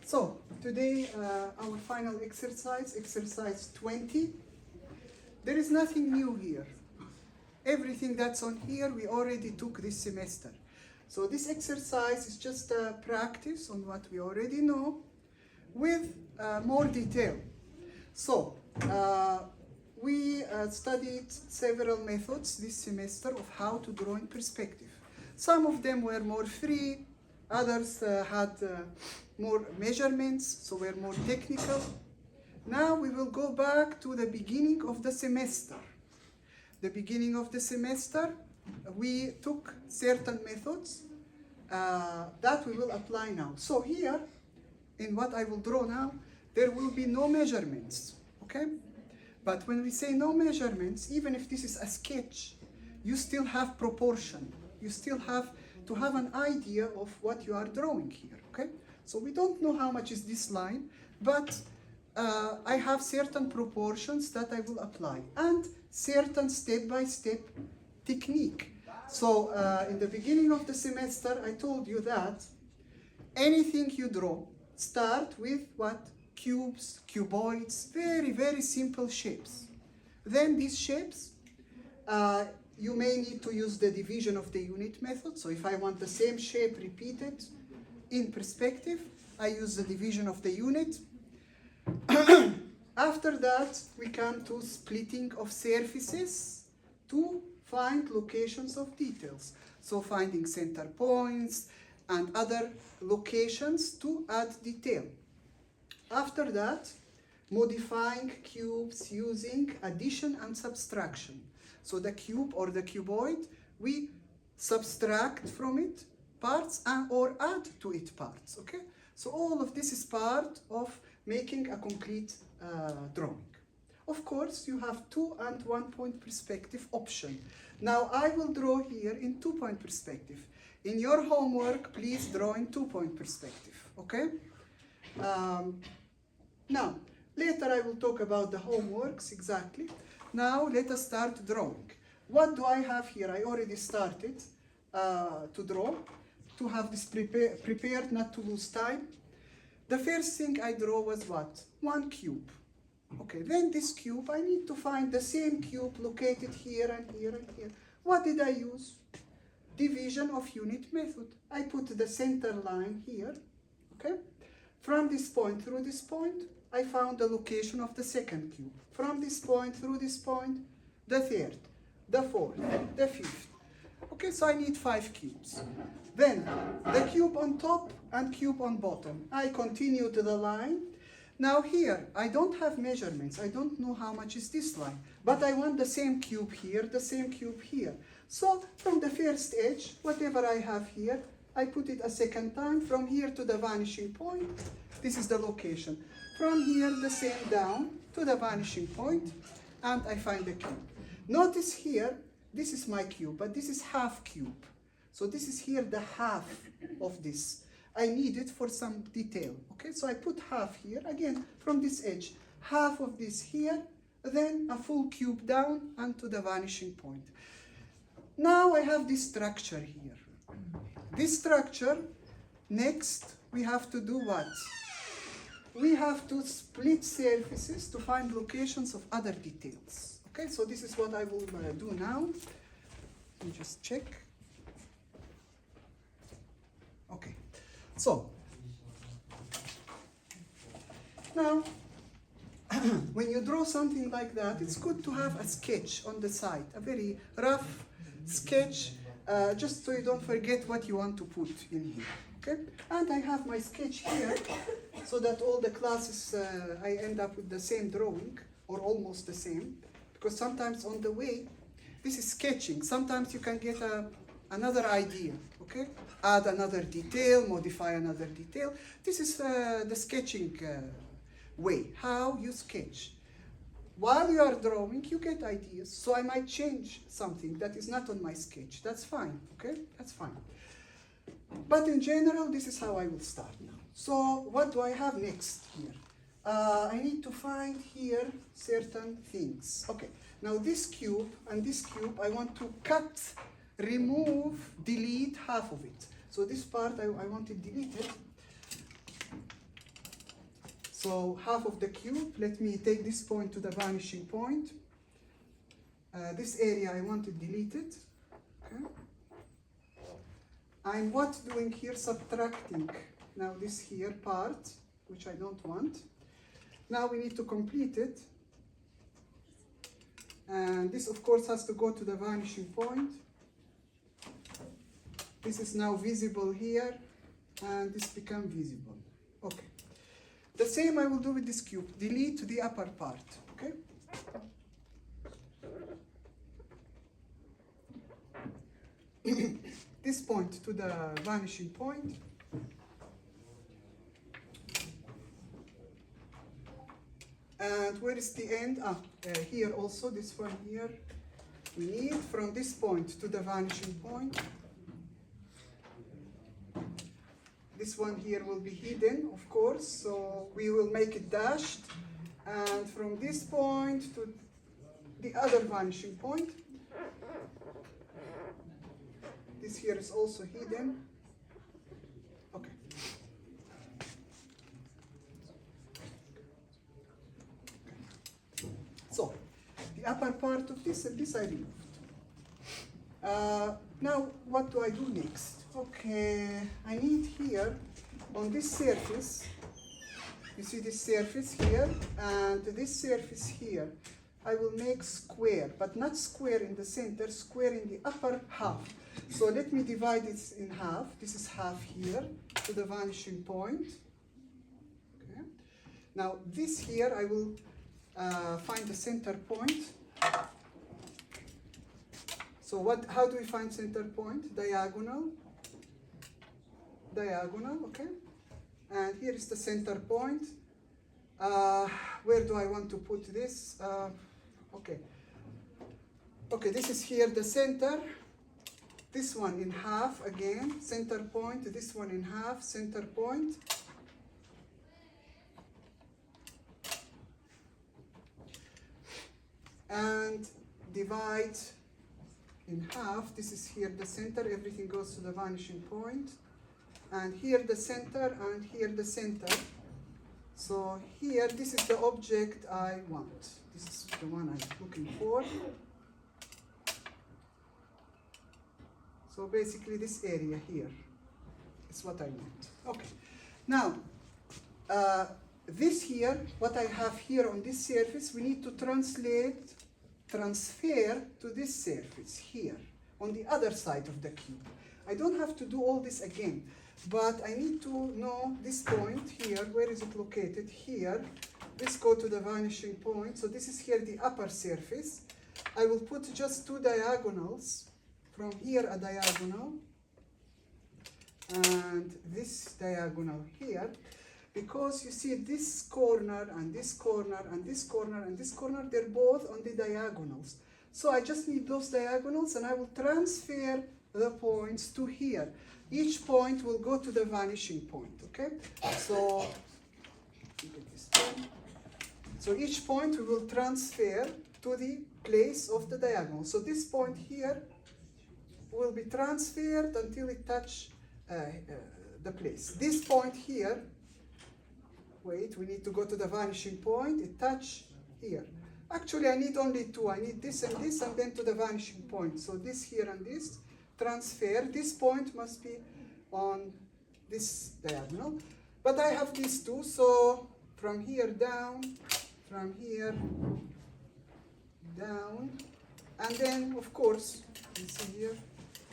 So today our final exercise, exercise 20. There is nothing new here. Everything that's on here we already took this semester. So this exercise is just a practice on what we already know with more detail. So we studied several methods this semester of how to draw in perspective. Some of them were more free, others had more measurements, so were more technical. Now we will go back to the beginning of the semester. The beginning of the semester, we took certain methods that we will apply now. So here, in what I will draw now, there will be no measurements, okay? But when we say no measurements, even if this is a sketch, you still have proportion. You still have to have an idea of what you are drawing here, okay? So we don't know how much is this line, but I have certain proportions that I will apply and certain step-by-step technique. So in the beginning of the semester, I told you that anything you draw, start with what? Cubes, cuboids, very, very simple shapes. Then these shapes, you may need to use the division of the unit method. So if I want the same shape repeated in perspective, I use the division of the unit. After that, we come to splitting of surfaces to find locations of details. So finding center points and other locations to add detail. After that, modifying cubes using addition and subtraction. So the cube or the cuboid, we subtract from it parts or add to it parts, okay? So all of this is part of making a complete drawing. Of course, you have 2 and 1 point perspective option. Now I will draw here in 2 point perspective. In your homework, please draw in 2 point perspective, okay? Now, later I will talk about the homeworks exactly. Now let us start drawing. What do I have here? I already started to draw, to have this prepared, not to lose time. The first thing I draw was what? One cube. Okay, then this cube, I need to find the same cube located here and here and here. What did I use? Division of unit method. I put the center line here, okay? From this point through this point, I found the location of the second cube. From this point through this point, the third, the fourth, the fifth. Okay, so I need 5 cubes. Then the cube on top and cube on bottom. I continue to the line. Now here, I don't have measurements. I don't know how much is this line. But I want the same cube here, the same cube here. So from the first edge, whatever I have here, I put it a second time. From here to the vanishing point, this is the location. From here, the same down to the vanishing point, and I find the cube. Notice here, this is my cube, but this is half cube. So this is here the half of this. I need it for some detail, okay? So I put half here, again, from this edge. Half of this here, then a full cube down and to the vanishing point. Now I have this structure here. This structure, next, we have to do what? We have to split surfaces to find locations of other details. Okay, so this is what I will do now. Let me just check. Okay, so now when you draw something like that, it's good to have a sketch on the side, a very rough sketch, just so you don't forget what you want to put in here. Okay, and I have my sketch here, so that all the classes I end up with the same drawing or almost the same, because sometimes on the way, this is sketching. Sometimes you can get another idea, okay? Add another detail, modify another detail. This is the sketching way, how you sketch. While you are drawing, you get ideas. So I might change something that is not on my sketch. That's fine, okay? That's fine. But in general, this is how I will start now. So what do I have next here? I need to find here certain things. Okay, now this cube and this cube, I want to cut, remove, delete half of it. So this part, I want it deleted. So half of the cube, let me take this point to the vanishing point. This area I want it deleted. Okay. I'm what doing here? Subtracting now this here part, which I don't want. Now we need to complete it. And this of course has to go to the vanishing point. This is now visible here, and this becomes visible. Okay. The same I will do with this cube. Delete the upper part, okay? This point to the vanishing point. And where is the end? Here also, this one here. We need from this point to the vanishing point. This one here will be hidden, of course, so we will make it dashed. And from this point to the other vanishing point, this here is also hidden. Okay. So, the upper part of this and this I removed. Now, what do I do next? Okay, I need here, on this surface, you see this surface here, and this surface here, I will make square, but not square in the center, square in the upper half. So let me divide it in half. This is half here to the vanishing point. Okay. Now this here, I will find the center point. So how do we find center point? Diagonal. Diagonal, okay? And here is the center point. Where do I want to put this? Okay. Okay, this is here the center. This one in half again, center point. This one in half, center point. And divide in half. This is here the center. Everything goes to the vanishing point. And here the center, and here the center. So here, this is the object I want. This is the one I'm looking for. So basically this area here is what I want. Okay. Now, this here, what I have here on this surface, we need to transfer to this surface here, on the other side of the cube. I don't have to do all this again. But I need to know this point here, where is it located? Here. This go to the vanishing point. So this is here the upper surface. I will put just two diagonals. From here a diagonal. And this diagonal here. Because you see this corner and this corner and this corner and this corner, they're both on the diagonals. So I just need those diagonals and I will transfer the points to here. Each point will go to the vanishing point, okay? So, get this pen. So each point we will transfer to the place of the diagonal. So this point here will be transferred until it touches the place. This point here, wait, we need to go to the vanishing point, it touches here. Actually, I need only two. I need this and then to the vanishing point. So this here and this. Transfer. This point must be on this diagonal. But I have these two, so from here down, from here down, and then of course, you see here,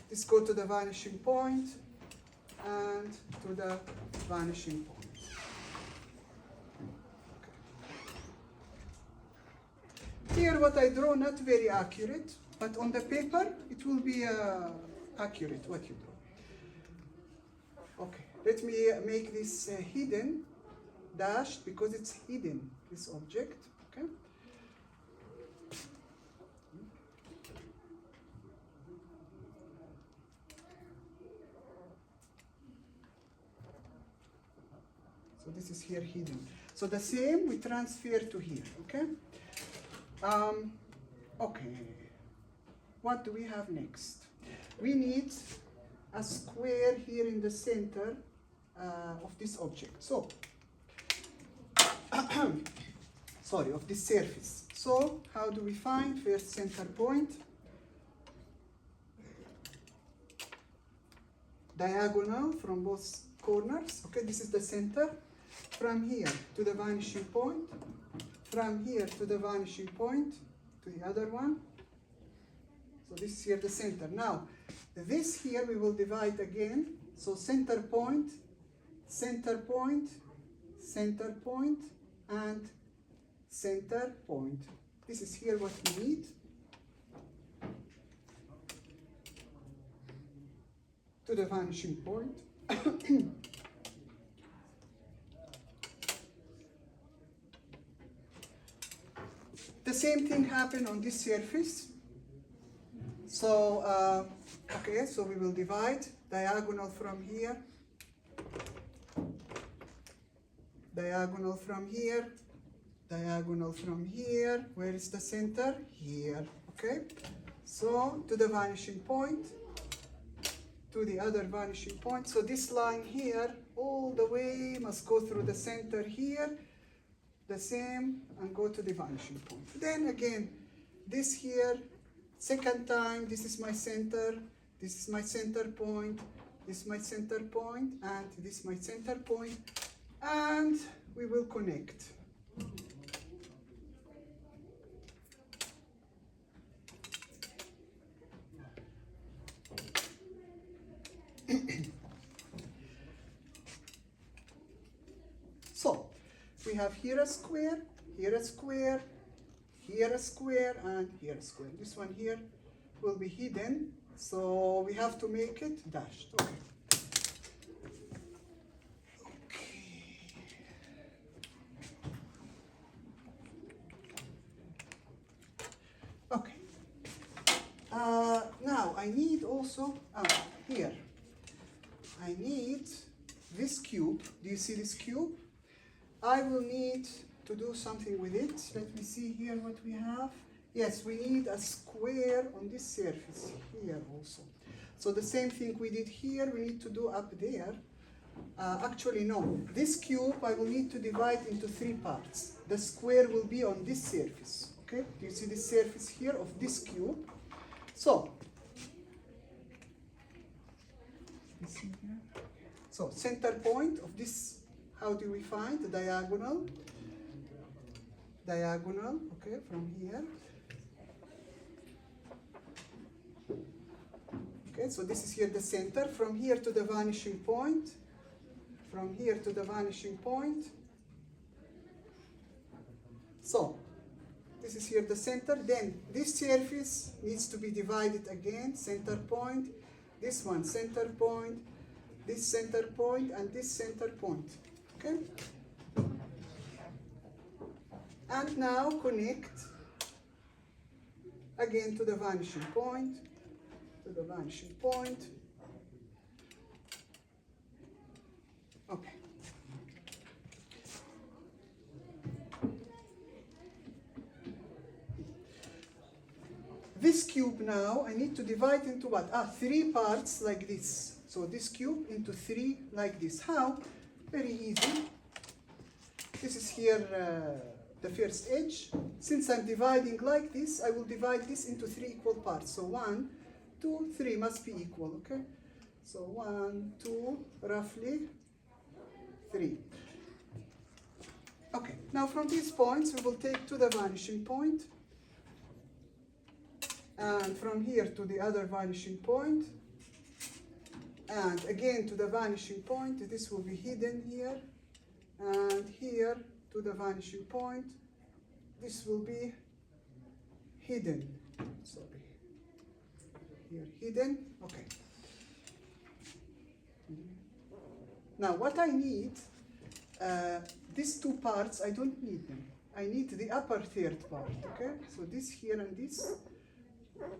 this go to the vanishing point and to the vanishing point. Okay. Here what I draw not very accurate, but on the paper it will be accurate what you draw. Okay, let me make this hidden, dashed, because it's hidden, this object, okay? So this is here hidden. So the same we transfer to here, okay? Okay, what do we have next? We need a square here in the center of this object. So sorry, of this surface. So how do we find first center point? Diagonal from both corners. Okay, this is the center. From here to the vanishing point. From here to the vanishing point, to the other one. So this is here the center. Now, this here we will divide again. So center point, center point, center point, and center point. This is here what we need. To the vanishing point. The same thing happened on this surface. So, okay, so we will divide diagonal from here, diagonal from here, diagonal from here. Where is the center? Here, okay? So, to the vanishing point, to the other vanishing point. So this line here, all the way must go through the center here, the same, and go to the vanishing point. Then again, this here, second time, this is my center, this is my center point, this is my center point, and this is my center point, and we will connect. So, we have here a square, here a square, here a square, and here a square. This one here will be hidden, so we have to make it dashed. Okay. Okay. Now I need also here. I need this cube. Do you see this cube? I will need to do something with it. Let me see here what we have. Yes, we need a square on this surface here also. So the same thing we did here, we need to do up there. Actually, no. This cube I will need to divide into 3 parts. The square will be on this surface. Okay? Do you see the surface here of this cube? So, center point of this, how do we find the diagonal? Diagonal, okay, from here. Okay, so this is here the center. From here to the vanishing point. From here to the vanishing point. So, this is here the center. Then, this surface needs to be divided again. Center point. This one, center point. This center point and this center point. Okay? And now connect again to the vanishing point, to the vanishing point. Okay. This cube now, I need to divide into what? 3 parts like this. So this cube into 3 like this. How? Very easy. This is here the first edge. Since I'm dividing like this, I will divide this into 3 equal parts. So 1, 2, 3 must be equal, okay? So 1, 2, roughly 3. Okay, now from these points, we will take to the vanishing point. And from here to the other vanishing point. And again to the vanishing point, this will be hidden here. And here to the vanishing point, this will be hidden. Sorry. Here, hidden. Okay. Now, what I need, these 2 parts, I don't need them. I need the upper third part, okay? So this here and this,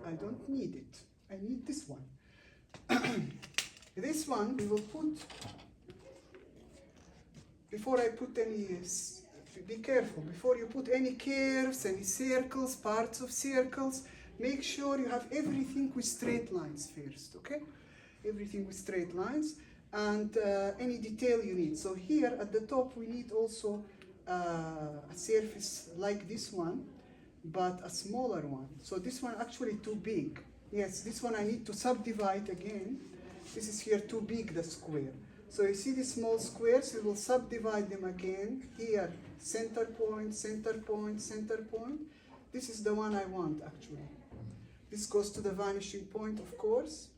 I don't need it. I need this one. This one we will put, before I put any, be careful, before you put any curves, any circles, parts of circles, make sure you have everything with straight lines first, okay? Everything with straight lines, and any detail you need. So here at the top we need also a surface like this one, but a smaller one. So this one actually too big. Yes, this one I need to subdivide again. This is here too big, the square. So you see the small squares, we will subdivide them again. Here, center point, center point, center point. This is the one I want actually. This goes to the vanishing point, of course.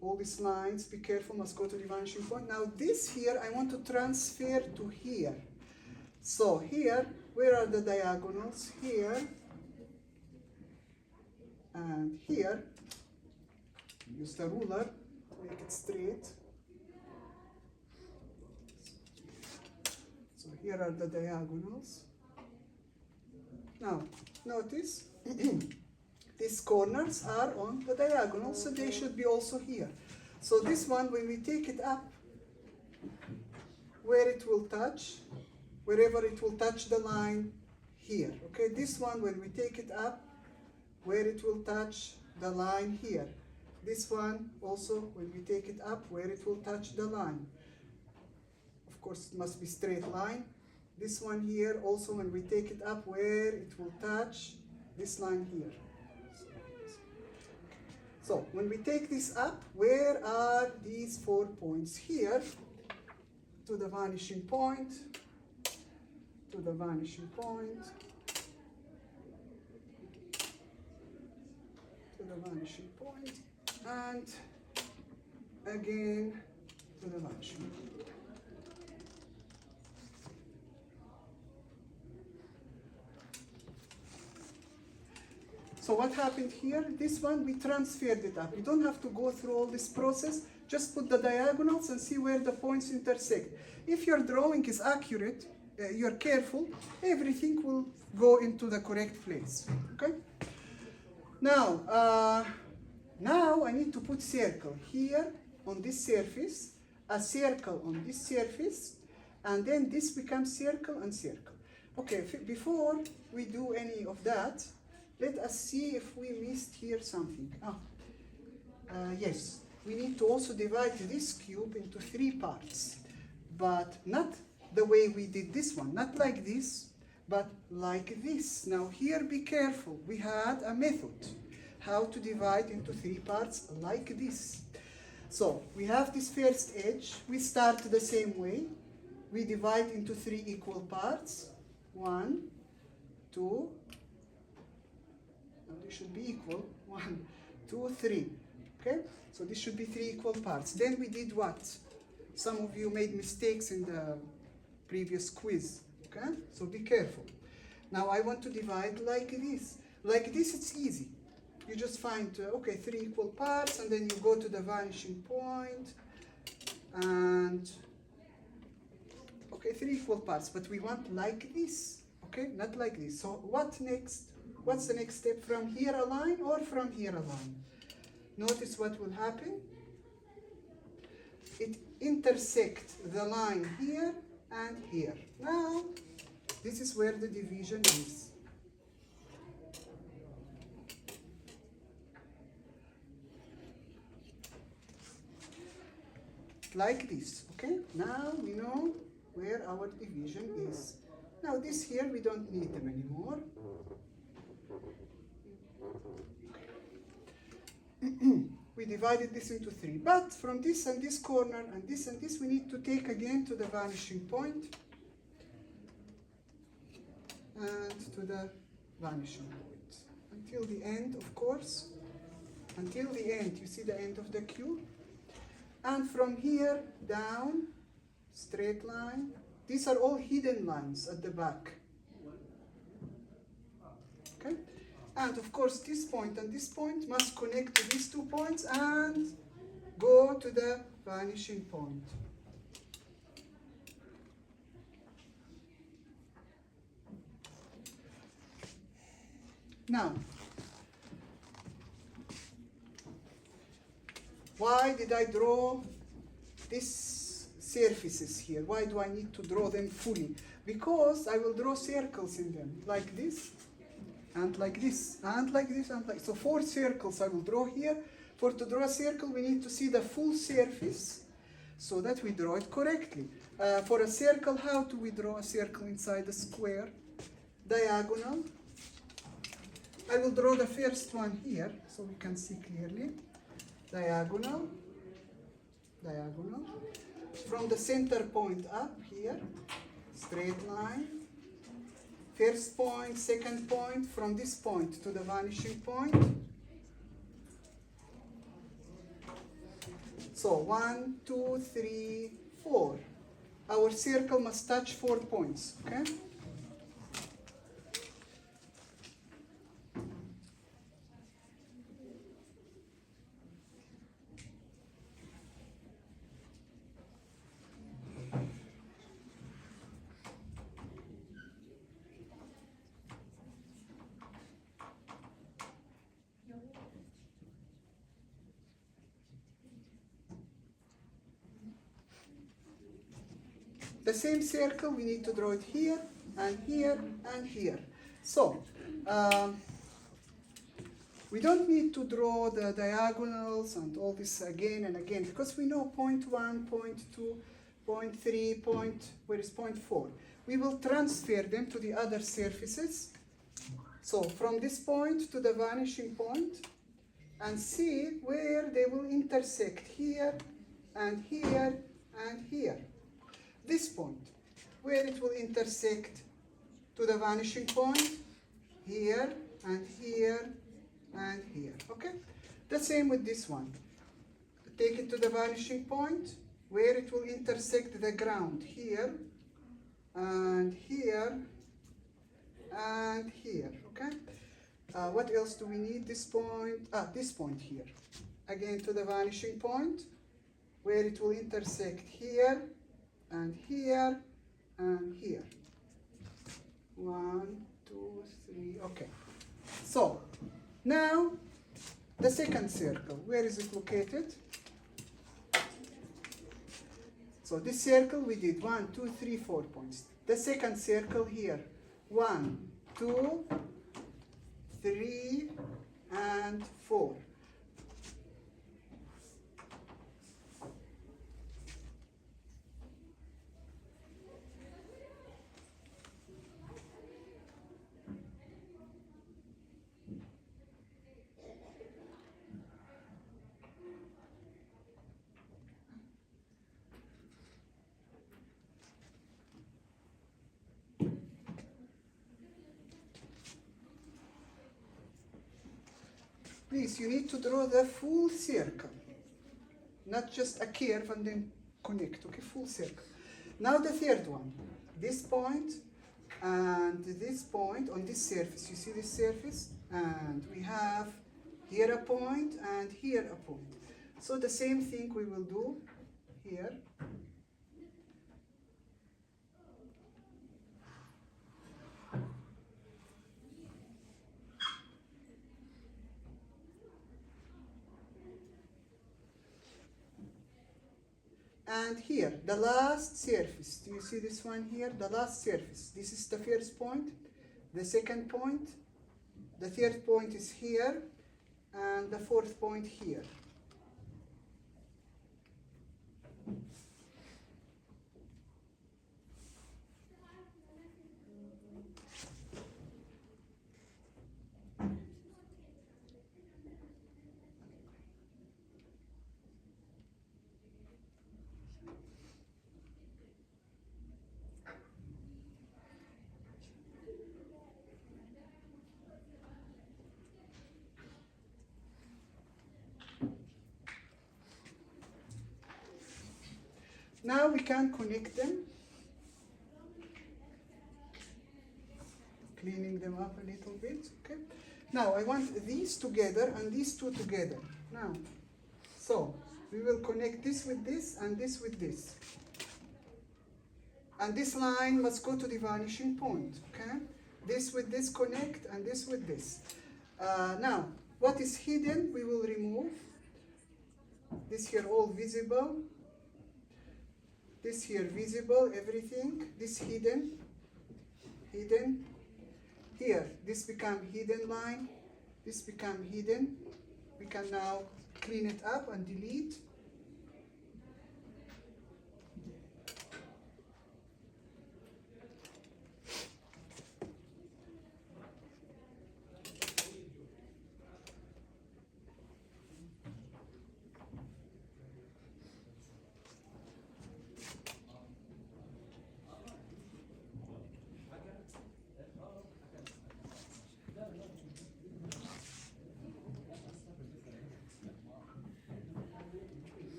All these lines, be careful, must go to the vanishing point. Now this here, I want to transfer to here. So here, where are the diagonals? Here and here. Use the ruler to make it straight. So here are the diagonals. Now, notice these corners are on the diagonal, so they should be also here. So this one, when we take it up, where it will touch, wherever it will touch the line here. Okay, this one, when we take it up, where it will touch the line here. This one also, when we take it up, where it will touch the line. Of course, it must be straight line. This one here, also when we take it up, where it will touch this line here. So, when we take this up, where are these 4 points? Here, to the vanishing point, to the vanishing point, to the vanishing point, and again to the vanishing point. So what happened here? This one, we transferred it up. You don't have to go through all this process. Just put the diagonals and see where the points intersect. If your drawing is accurate, you're careful, everything will go into the correct place. Okay? Now, now I need to put circle here on this surface, a circle on this surface, and then this becomes circle and circle. Okay, before we do any of that, let us see if we missed here something. Yes, we need to also divide this cube into 3 parts, but not the way we did this one, not like this, but like this. Now here, be careful, we had a method how to divide into 3 parts like this. So we have this first edge, we start the same way, we divide into 3 equal parts, 1, 2, they should be equal, 1, 2, 3, okay? So this should be 3 equal parts. Then we did what? Some of you made mistakes in the previous quiz, okay? So be careful. Now I want to divide like this. Like this, it's easy. You just find, okay, 3 equal parts, and then you go to the vanishing point, and, okay, 3 equal parts, but we want like this, okay? Not like this. So what next? What's the next step? From here a line or from here a line? Notice what will happen. It intersects the line here and here. Now, this is where the division is. Like this, okay? Now we know where our division is. Now this here, we don't need them anymore. We divided this into 3, but from this and this corner and this, we need to take again to the vanishing point and to the vanishing point until the end, of course, until the end. You see the end of the cube, and from here down, straight line. These are all hidden lines at the back. Okay? And of course, this point and this point must connect to these 2 points and go to the vanishing point. Now, why did I draw these surfaces here? Why do I need to draw them fully? Because I will draw circles in them, like this, and like this, and like this, and like so 4 circles I will draw here. To draw a circle, we need to see the full surface. so that we draw it correctly. For a circle, how do we draw a circle inside a square? Diagonal. I will draw the first one here so we can see clearly. Diagonal, diagonal. From the center point up here, straight line. First point, second point, from this point to the vanishing point. So 1, 2, 3, 4. Our circle must touch 4 points, okay? The same circle, we need to draw it here, and here, and here. So, we don't need to draw the diagonals and all this again and again, because we know point 1, point 2, point 3, where is point 4? We will transfer them to the other surfaces. So, from this point to the vanishing point, and see where they will intersect here, and here, and here. This point, where it will intersect to the vanishing point, here, and here, and here, okay? The same with this one. Take it to the vanishing point, where it will intersect the ground, here, and here, and here, okay? What else do we need? This point here. Again to the vanishing point, where it will intersect here, and here, and here. 1, 2, 3, okay. So, now, the second circle, where is it located? So this circle we did 1, 2, 3, 4 points. The second circle here, 1, 2, 3, and 4. Please, you need to draw the full circle, not just a curve and then connect, okay, full circle. Now the third one, this point and this point on this surface, you see this surface? And we have here a point and here a point. So the same thing we will do here. And here, the last surface, do you see this one here? The last surface. This is the first point, the second point, the third point is here, and the fourth point here. Now we can connect them, cleaning them up a little bit, okay? Now I want these together and these two together. Now, so we will connect this with this and this with this. And this line must go to the vanishing point, okay? This with this connect and this with this. Now, what is hidden, we will remove. This here all visible. This here visible, everything. This hidden, hidden. Here, this become hidden line. This become hidden. We can now clean it up and delete.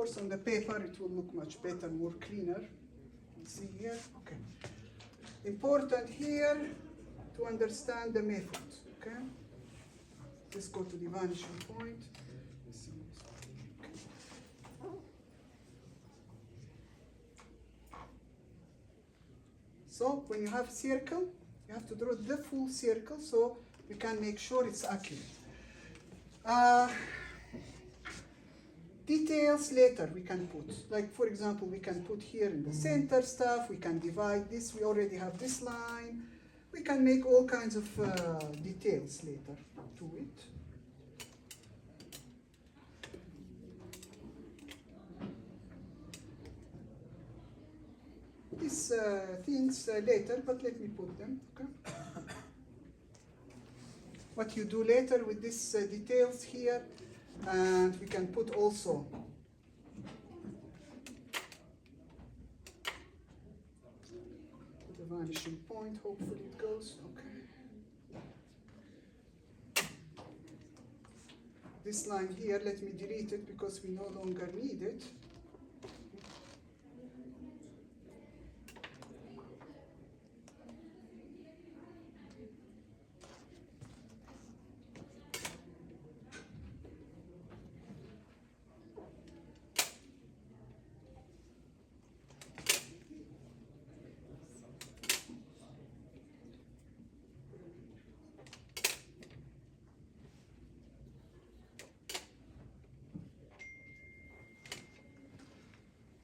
course, on the paper, it will look much better, more cleaner. See here, okay. Important here to understand the method, okay? Let's go to the vanishing point. So when you have circle, you have to draw the full circle so we can make sure it's accurate. Details later we can put, like for example, we can put here in the center stuff, we can divide this, we already have this line. We can make all kinds of details later to it. These things later, but let me put them, okay? What you do later with these details here, and we can put also the vanishing point, hopefully it goes, okay. This line here, let me delete it because we no longer need it.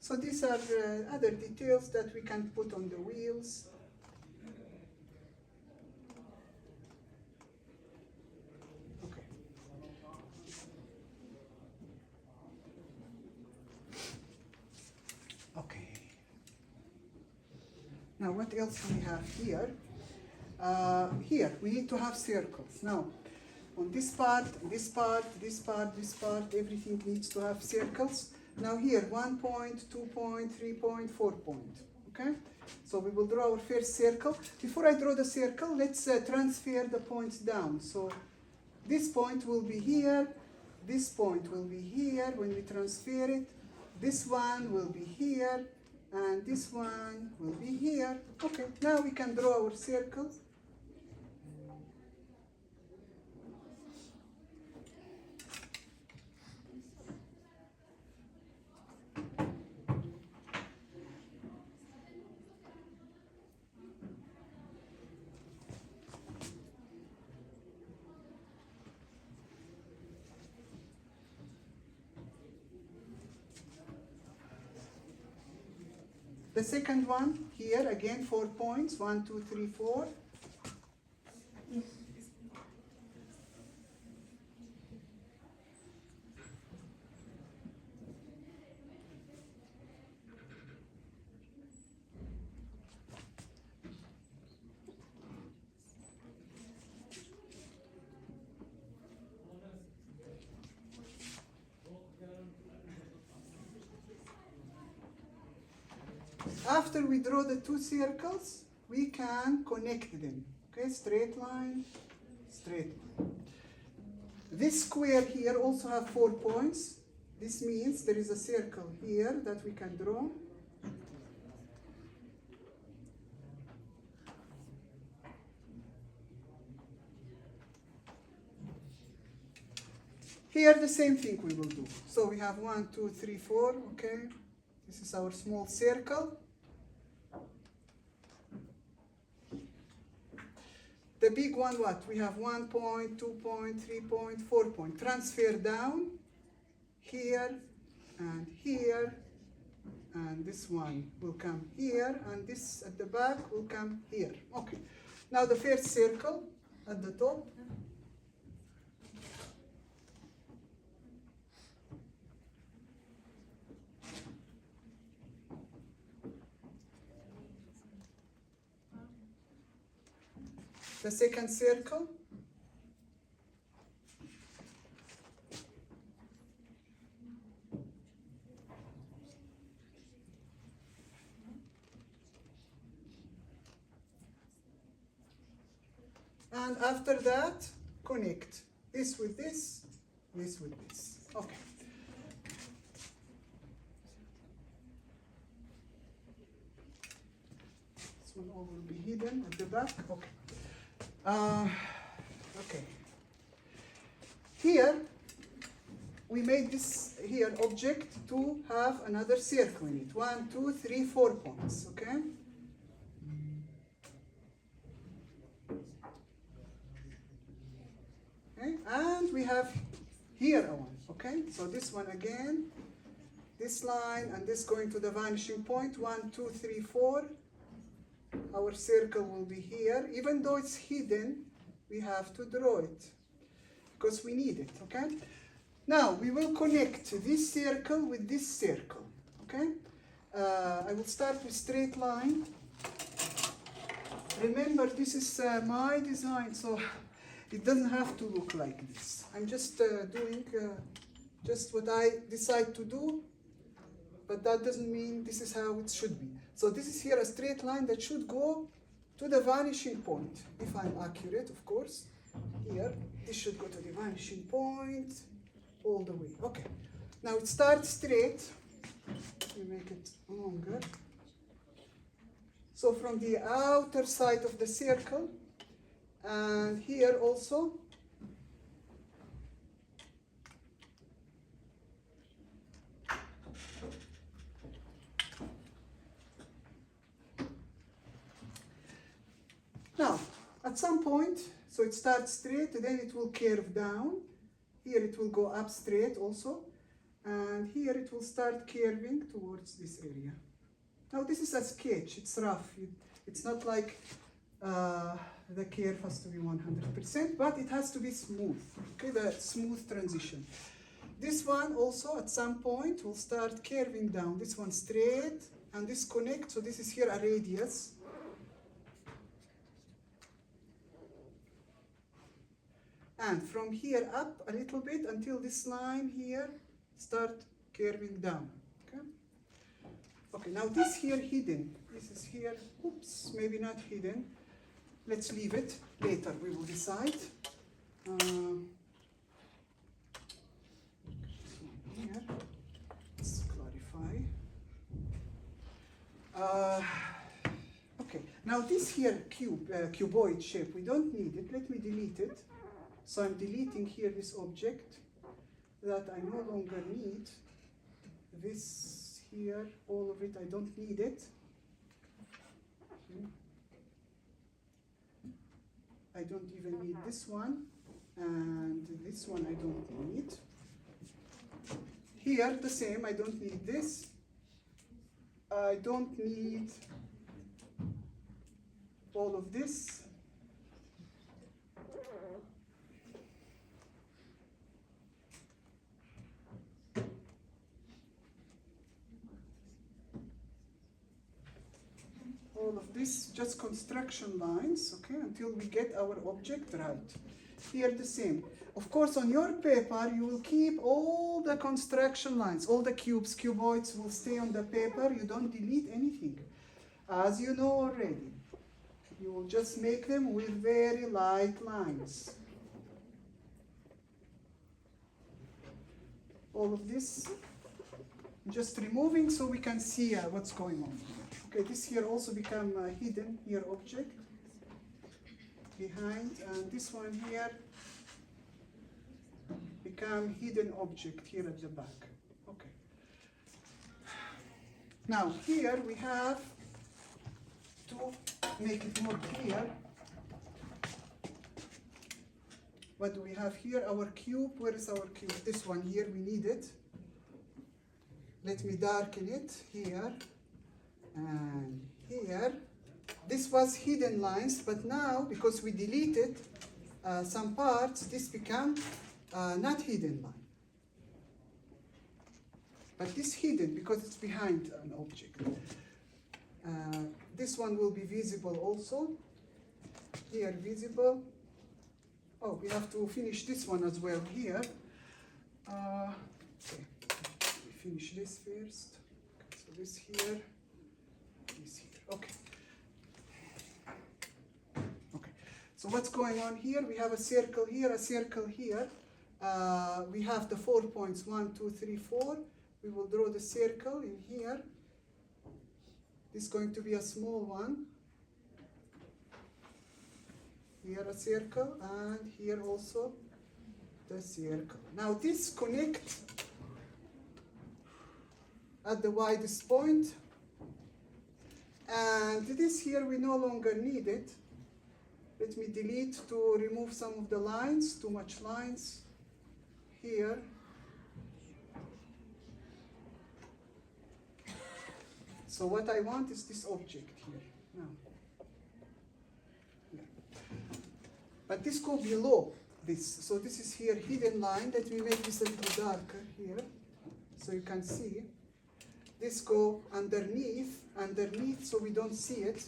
So these are other details that we can put on the wheels. Okay. Okay. Now what else do we have here? Here we need to have circles. Now on this part, this part, this part, this part, everything needs to have circles. Now here, 1 point, 2 point, 3 point, 4 point, okay? So we will draw our first circle. Before I draw the circle, let's transfer the points down. So this point will be here, this point will be here when we transfer it, this one will be here, and this one will be here. Okay, now we can draw our circle. The second one, here again 4 points, 1, 2, 3, 4. After we draw the two circles, we can connect them. Okay, straight line, straight line. This square here also have 4 points. This means there is a circle here that we can draw. Here the same thing we will do. So we have 1, 2, 3, 4, okay. This is our small circle. The big one, what? We have 1 point, 2 point, 3 point, 4 point. Transfer down, here, and here, and this one will come here, and this at the back will come here. Okay. Now the first circle at the top. The second circle. And after that, connect this with this, this with this. Okay. This one all will be hidden at the back. Okay. Okay. Here, we made this here object to have another circle in it. 1, 2, 3, 4 points. Okay. Okay. And we have here a one. Okay. So this one again. This line and this going to the vanishing point. 1, 2, 3, 4. Our circle will be here. Even though it's hidden, we have to draw it because we need it. Okay. Now we will connect this circle with this circle. Okay. I will start with straight line. Remember, this is my design, so it doesn't have to look like this. I'm just doing just what I decide to do. But that doesn't mean this is how it should be. So this is here a straight line that should go to the vanishing point, if I'm accurate, of course. Here, this should go to the vanishing point all the way. Okay. Now it starts straight. We make it longer. So from the outer side of the circle, and here also, now, at some point, so it starts straight, then it will curve down. Here it will go up straight also. And here it will start curving towards this area. Now this is a sketch, it's rough. It's not like the curve has to be 100%, but it has to be smooth, okay, the smooth transition. This one also at some point will start curving down. This one straight, and this connect, so this is here a radius. And from here up a little bit until this line here start curving down. Okay. Okay. Now this here hidden. This is here. Oops. Maybe not hidden. Let's leave it. Later we will decide. This one here. Let's clarify. Okay. Now this here cuboid shape. We don't need it. Let me delete it. So I'm deleting here this object that I no longer need. This here, all of it, I don't need it. Okay. I don't even need this one, and this one I don't need. Here, the same, I don't need this. I don't need all of this. All of this, just construction lines, okay, until we get our object right. Here the same. Of course, on your paper, you will keep all the construction lines, all the cubes, cuboids will stay on the paper. You don't delete anything, as you know already. You will just make them with very light lines. All of this, just removing so we can see what's going on here. Okay, this here also become hidden here object behind, and this one here become hidden object here at the back. Okay. Now here we have to make it more clear. What do we have here? Our cube. Where is our cube? This one here. We need it. Let me darken it here. And here, this was hidden lines, but now, because we deleted some parts, this become not hidden line. But this hidden because it's behind an object. This one will be visible also. Here, visible. Oh, we have to finish this one as well here. Okay, we finish this first. Okay, so this here. Okay. Okay. So what's going on here? We have a circle here, a circle here. We have the 4 points, 1, 2, 3, 4. We will draw the circle in here. This is going to be a small one. Here a circle, and here also the circle. Now this connect at the widest point, and this here we no longer need it. Let me delete to remove some of the lines, too much lines here. So what I want is this object here now. Yeah. But this go below this. So this is here hidden line. Let me make this a little darker here so you can see. This go underneath, so we don't see it.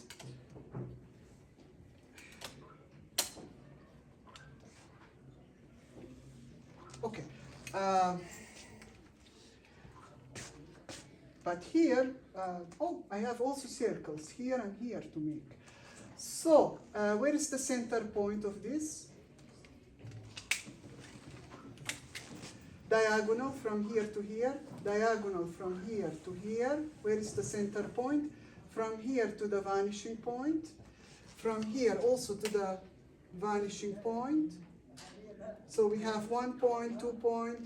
Okay. But here, oh, I have also circles here and here to make. So, where is the center point of this? Diagonal from here to here, diagonal from here to here. Where is the center point? From here to the vanishing point. From here also to the vanishing point. So we have 1 point, 2 point,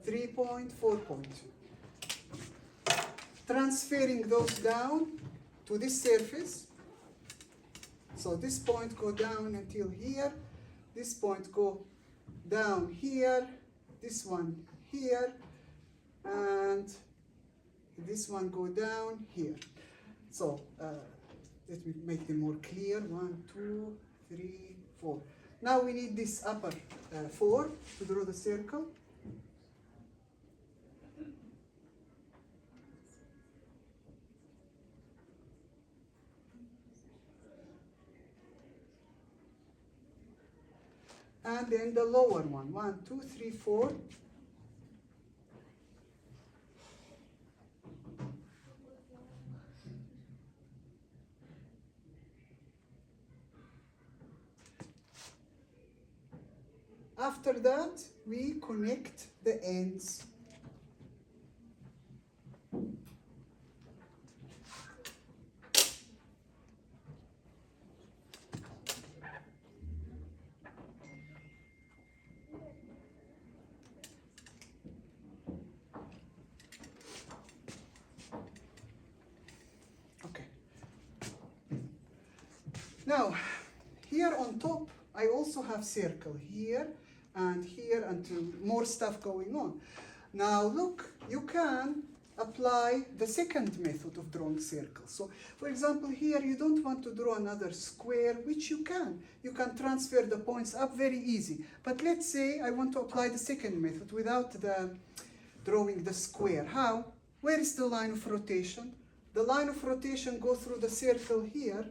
3 point, 4 point. Transferring those down to this surface. So this point go down until here. This point go down here. This one here. And this one go down here. So let me make them more clear. 1, 2, 3, 4. Now we need this upper 4 to draw the circle. And then the lower one, 1, 2, 3, 4. After that, we connect the ends. Okay. Now, here on top, I also have circle here and here until more stuff going on. Now look, you can apply the second method of drawing circles. So for example here you don't want to draw another square, which you can. You can transfer the points up very easy. But let's say I want to apply the second method without drawing the square. How? Where is the line of rotation? The line of rotation goes through the circle here.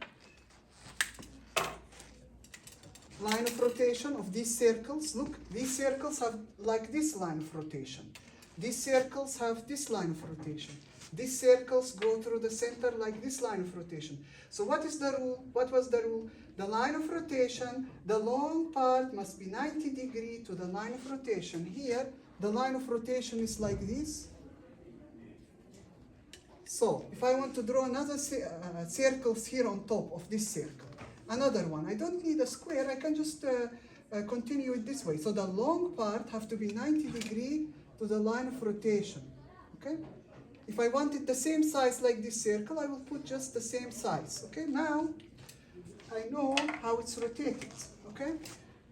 Line of rotation of these circles. Look, these circles have like this line of rotation. These circles have this line of rotation. These circles go through the center like this line of rotation. So what is the rule? What was the rule? The line of rotation, the long part must be 90 degrees to the line of rotation. Here, the line of rotation is like this. So, if I want to draw another circles here on top of this circle, another one. I don't need a square, I can just continue it this way. So the long part have to be 90 degrees to the line of rotation, okay? If I want it the same size like this circle, I will put just the same size, okay? Now, I know how it's rotated, okay?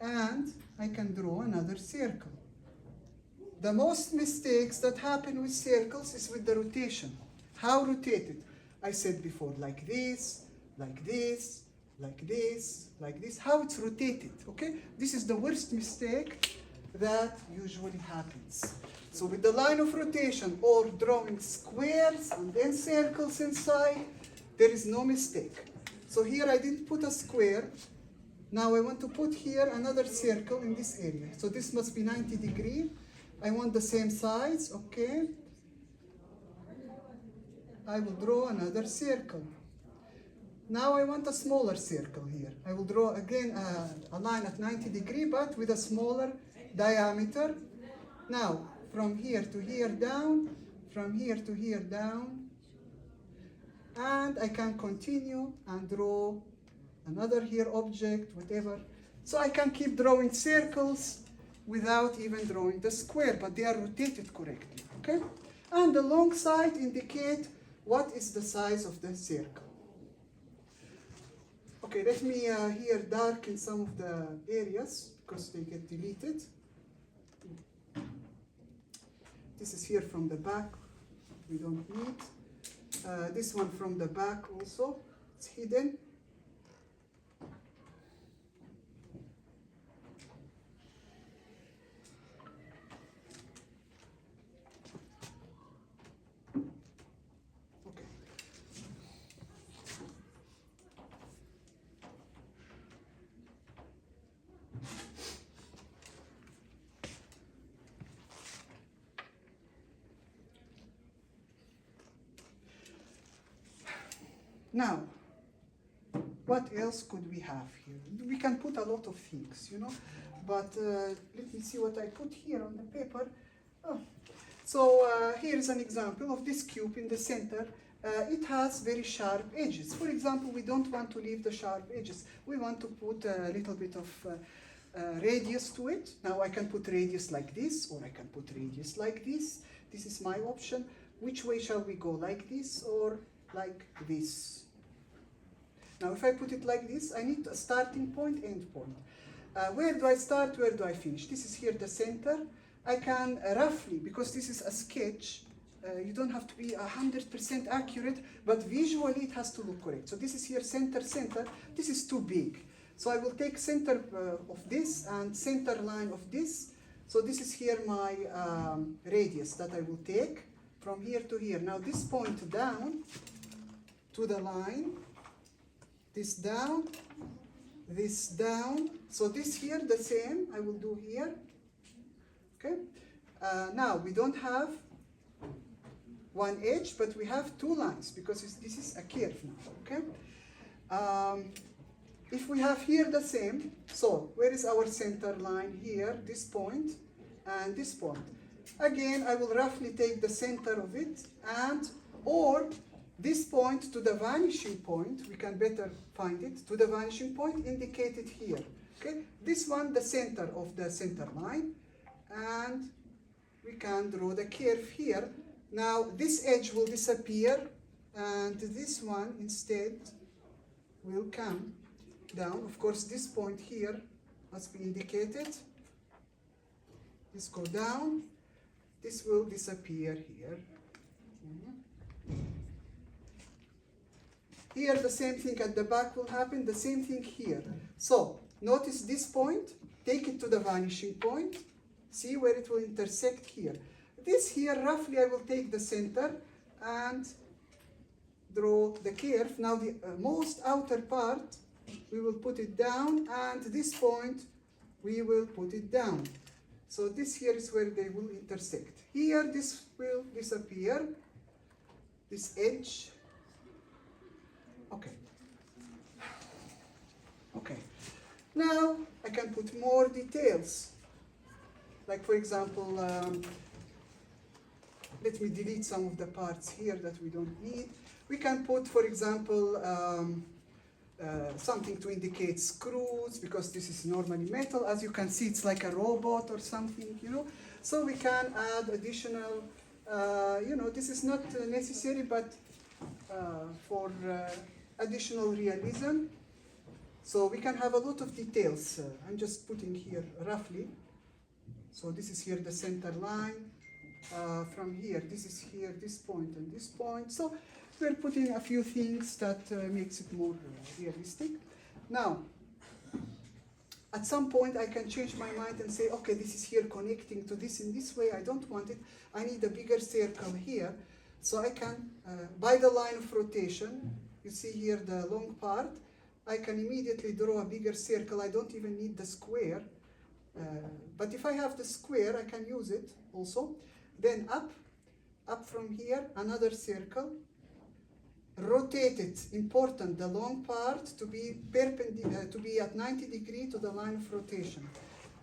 And I can draw another circle. The most mistakes that happen with circles is with the rotation. How rotated? I said before, like this, like this, like this, like this, how it's rotated, okay? This is the worst mistake that usually happens. So with the line of rotation or drawing squares and then circles inside, there is no mistake. So here I didn't put a square. Now I want to put here another circle in this area. So this must be 90 degrees. I want the same size, okay? I will draw another circle. Now I want a smaller circle here. I will draw again a line at 90 degrees, but with a smaller diameter. Now, from here to here down, from here to here down, and I can continue and draw another here object, whatever. So I can keep drawing circles without even drawing the square, but they are rotated correctly, okay? And the long side indicate what is the size of the circle. Okay, let me here darken some of the areas because they get deleted. This is here from the back, we don't need. This one from the back also, it's hidden. Okay. Now, what else could we have here? We can put a lot of things, you know, but let me see what I put here on the paper. Oh. So here is an example of this cube in the center. It has very sharp edges. For example, we don't want to leave the sharp edges. We want to put a little bit of radius to it. Now I can put radius like this, or I can put radius like this. This is my option. Which way shall we go? Like this or like this? Now, if I put it like this, I need a starting point, end point. Where do I start, where do I finish? This is here the center. I can roughly, because this is a sketch, you don't have to be 100% accurate, but visually it has to look correct. So this is here center, center. This is too big. So I will take center of this and center line of this. So this is here my radius that I will take from here to here. Now this point down to the line, this down, this down. So this here, the same, I will do here. Okay. Now we don't have one edge, but we have two lines because this is a curve now. Okay. If we have here the same, so where is our center line here? This point and this point. Again, I will roughly take the center of it and or this point to the vanishing point, we can better find it, to the vanishing point indicated here. Okay, this one, the center of the center line, and we can draw the curve here. Now this edge will disappear, and this one instead will come down. Of course, this point here must be indicated. This go down, this will disappear here. Here the same thing at the back will happen, the same thing here. So notice this point, take it to the vanishing point, see where it will intersect here. This here, roughly I will take the center and draw the curve. Now the most outer part, we will put it down, and this point, we will put it down. So this here is where they will intersect. Here this will disappear, this edge. Okay. Okay. Now I can put more details. Like for example, let me delete some of the parts here that we don't need. We can put, for example, something to indicate screws, because this is normally metal. As you can see, it's like a robot or something, you know. So we can add additional, you know, this is not necessary, but for additional realism. So we can have a lot of details. I'm just putting here roughly. So this is here the center line. From here, this is here, this point and this point. So we're putting a few things that makes it more realistic. Now, at some point I can change my mind and say, okay, this is here connecting to this in this way. I don't want it. I need a bigger circle here. So I can, by the line of rotation, you see here the long part, I can immediately draw a bigger circle. I don't even need the square. But if I have the square, I can use it also. Then up from here, another circle. Rotate it, important, the long part to be perpendicular, to be at 90 degrees to the line of rotation.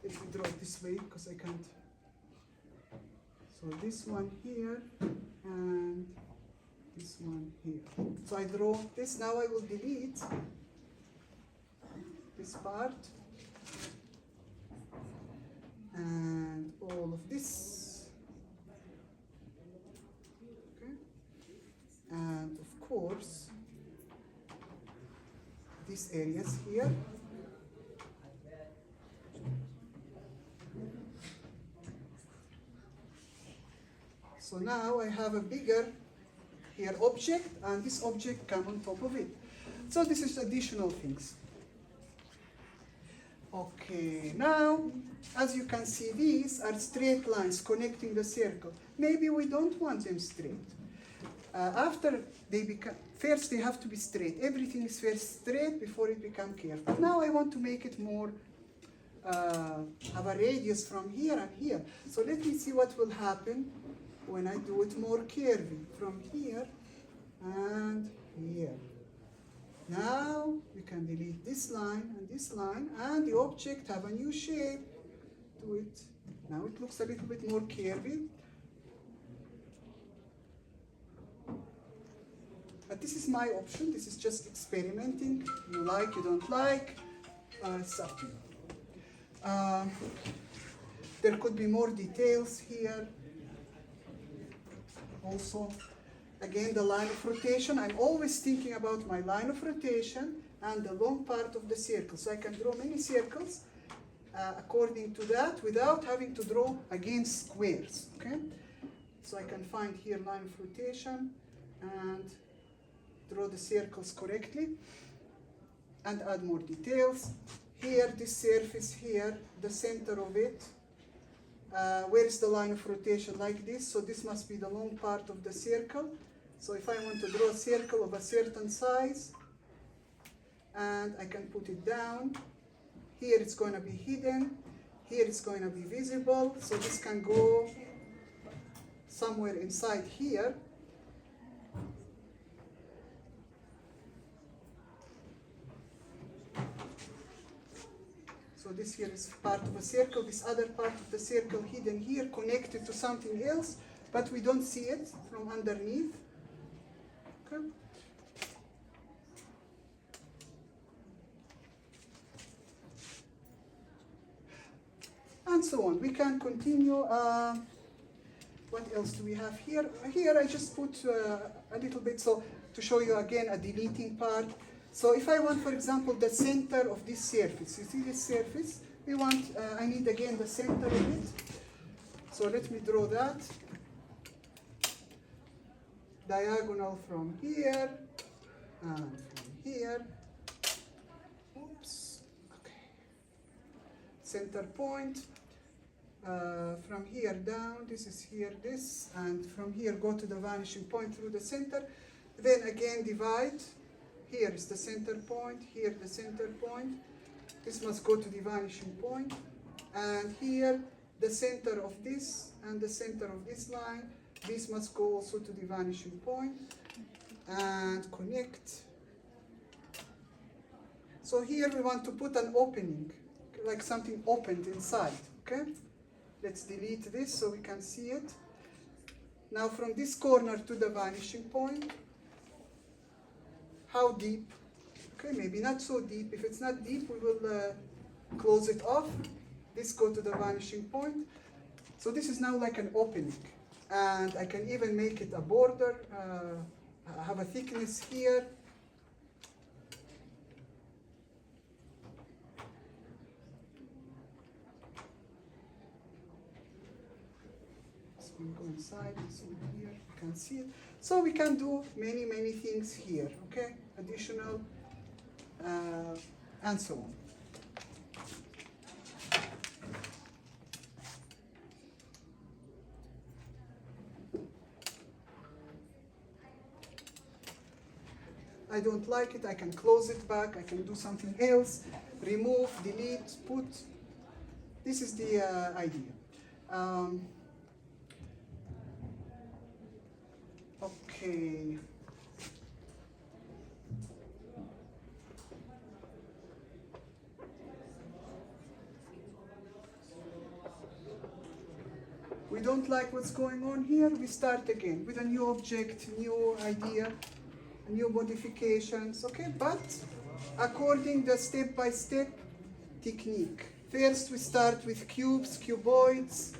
Let me draw it this way because I can't. So this one here and this one here. So I draw this. Now I will delete this part. and all of this. Okay. And of course, these areas here. So now I have a bigger here object, and this object come on top of it. So this is additional things. Okay, now, as you can see, these are straight lines connecting the circle. Maybe we don't want them straight. After they become, first they have to be straight. Everything is first straight before it becomes curved. But now I want to make it more, have a radius from here and here. So let me see what will happen when I do it more curvy from here and here. Now we can delete this line, and the object have a new shape to it. Now it looks a little bit more curvy. But this is my option. This is just experimenting. You like, you don't like, it's up to you. There could be more details here. Also, again, the line of rotation. I'm always thinking about my line of rotation and the long part of the circle. So I can draw many circles according to that without having to draw against squares. Okay? So I can find here line of rotation and draw the circles correctly and add more details. Here, this surface here, the center of it. Where is the line of rotation like this? So this must be the long part of the circle. So if I want to draw a circle of a certain size, and I can put it down, here it's going to be hidden, here it's going to be visible, so this can go somewhere inside here. So this here is part of a circle, this other part of the circle hidden here, connected to something else, but we don't see it from underneath. Okay. And so on. We can continue. What else do we have here? Here I just put a little bit, so to show you again a deleting part. So if I want, for example, the center of this surface, you see this surface? We want, I need again the center of it. So let me draw that. Diagonal from here and from here. Oops. Okay. Center point. From here down, this is here, this, and from here go to the vanishing point through the center. Then again divide. Here is the center point, here the center point. This must go to the vanishing point. And here, the center of this and the center of this line. This must go also to the vanishing point and connect. So here we want to put an opening, like something opened inside, okay? Let's delete this so we can see it. Now from this corner to the vanishing point, how deep? Okay, maybe not so deep. If it's not deep, we will close it off. This go to the vanishing point. So this is now like an opening. And I can even make it a border, have a thickness here. So we go inside, it's over here, you can see it. So we can do many, many things here, okay? Additional, and so on. I don't like it, I can close it back, I can do something else, remove, delete, put. This is the idea. Okay. We don't like what's going on here, we start again with a new object, new idea, new modifications, okay? But according the step-by-step technique. First, we start with cubes, cuboids.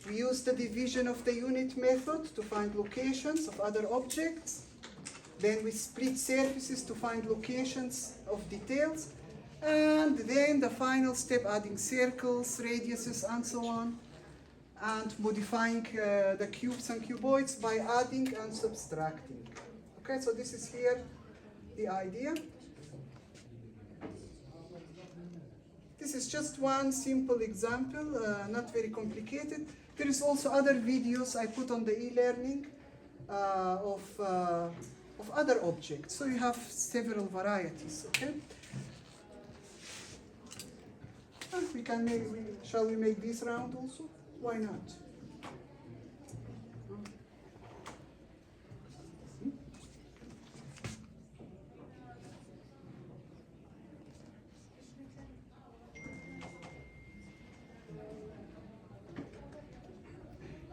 We use the division of the unit method to find locations of other objects. Then we split surfaces to find locations of details. And then the final step, adding circles, radiuses, and so on. And modifying the cubes and cuboids by adding and subtracting. Okay, so this is here the idea. This is just one simple example, not very complicated. There is also other videos I put on the e-learning of other objects. So you have several varieties, okay? And we can make, shall we make this round also? Why not?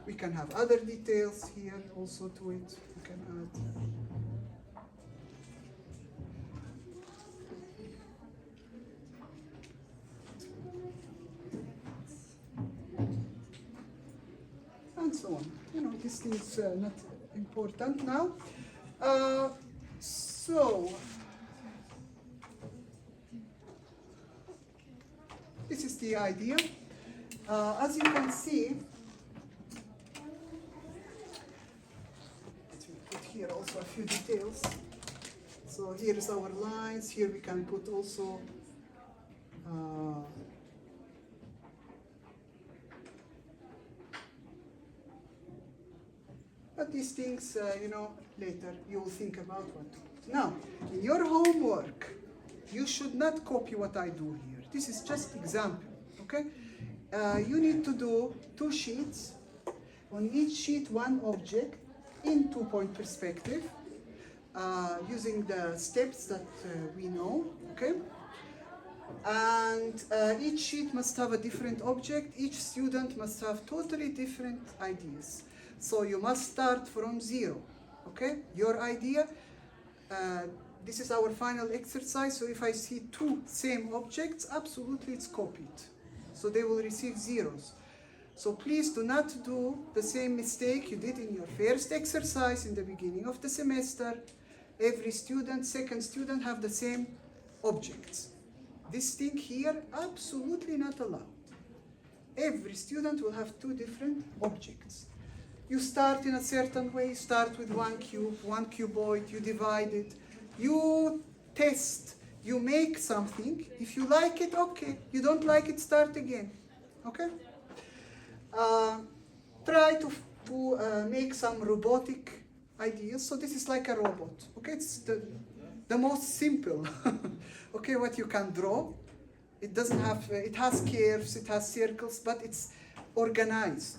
We can have other details here also to it. We can add. And so on. You know, this is not important now. So, this is the idea. As you can see, here also a few details. So here is our lines. Here we can put also but these things, you know, later you will think about what to put. Now, in your homework, you should not copy what I do here. This is just example, okay? You need to do 2 sheets. On each sheet, 1 object in 2-point perspective, using the steps that we know, okay? And each sheet must have a different object. Each student must have totally different ideas. So you must start from 0, okay? Your idea, this is our final exercise. So if I see 2 same objects, absolutely it's copied. So they will receive zeros. So please do not do the same mistake you did in your first exercise in the beginning of the semester. Every student, second student have the same objects. This thing here, absolutely not allowed. Every student will have 2 different objects. You start in a certain way, start with 1 cube, 1 cuboid, you divide it, you test, you make something. If you like it, okay. You don't like it, start again, okay? Try to make some robotic ideas. So this is like a robot, okay? It's the most simple, okay, what you can draw. It doesn't have, it has curves, it has circles, but it's organized.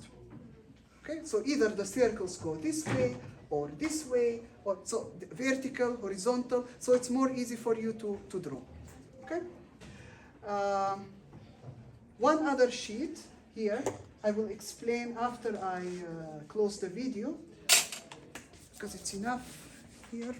Okay, so either the circles go this way, or this way, or so vertical, horizontal, so it's more easy for you to draw. Okay? One other sheet here, I will explain after I close the video, because it's enough here.